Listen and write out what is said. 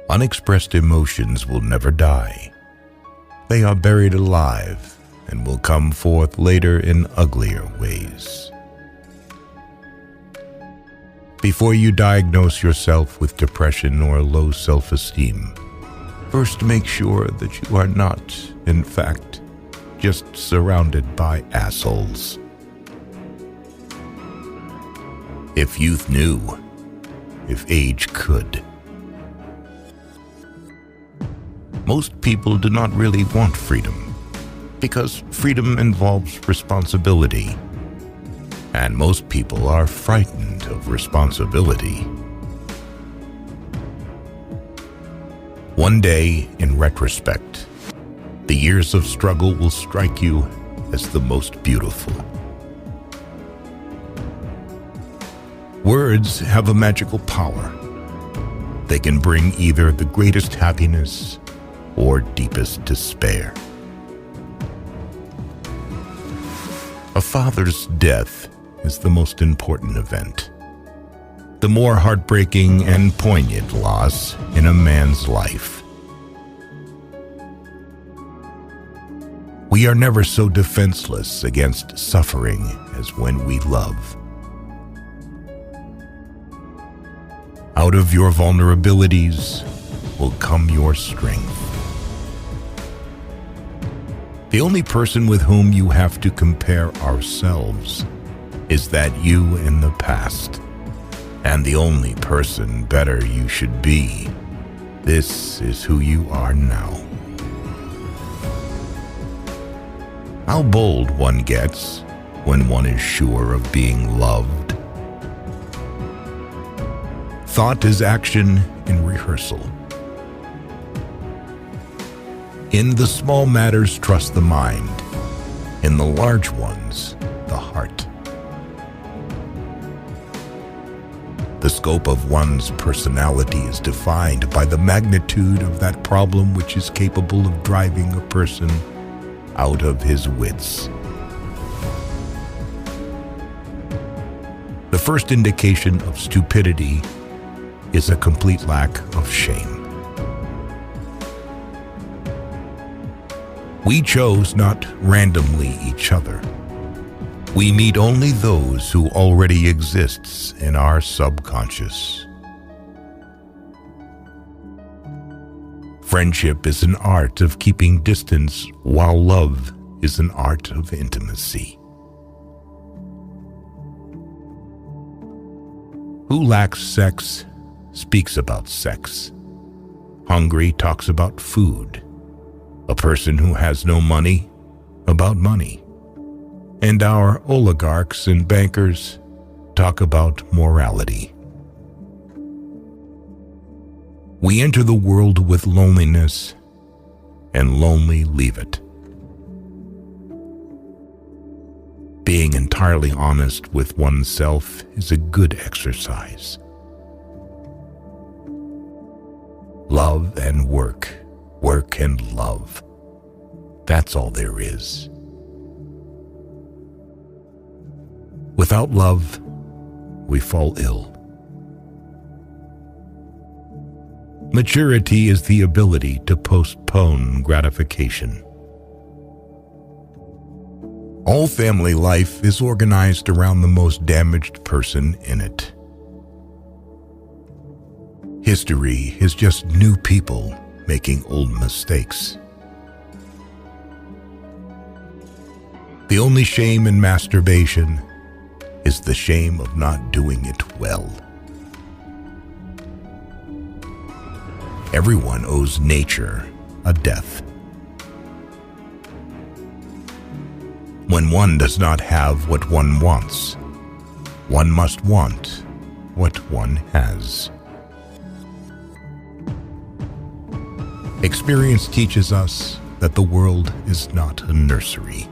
Unexpressed emotions will never die. They are buried alive and will come forth later in uglier ways. Before you diagnose yourself with depression or low self-esteem, first make sure that you are not, in fact, just surrounded by assholes. If youth knew, if age could. Most people do not really want freedom, because freedom involves responsibility, and most people are frightened of responsibility. One day, in retrospect, the years of struggle will strike you as the most beautiful. Words have a magical power. They can bring either the greatest happiness or deepest despair. A father's death is the most important event, the more heartbreaking and poignant loss in a man's life. We are never so defenseless against suffering as when we love. Out of your vulnerabilities will come your strength. The only person with whom you have to compare ourselves is that you in the past, and the only person better you should be. This is who you are now. How bold one gets when one is sure of being loved. Thought is action in rehearsal. In the small matters, trust the mind. In the large ones, the heart. The scope of one's personality is defined by the magnitude of that problem which is capable of driving a person out of his wits. The first indication of stupidity is a complete lack of shame. We chose not randomly each other. We meet only those who already exists in our subconscious. Friendship is an art of keeping distance, while love is an art of intimacy. Who lacks sex speaks about sex. Hungry talks about food. A person who has no money, about money. And our oligarchs and bankers talk about morality. We enter the world with loneliness, and lonely leave it. Being entirely honest with oneself is a good exercise. Love and work, work and love. That's all there is. Without love, we fall ill. Maturity is the ability to postpone gratification. All family life is organized around the most damaged person in it. History is just new people making old mistakes. The only shame in masturbation is the shame of not doing it well. Everyone owes nature a death. When one does not have what one wants, one must want what one has. Experience teaches us that the world is not a nursery.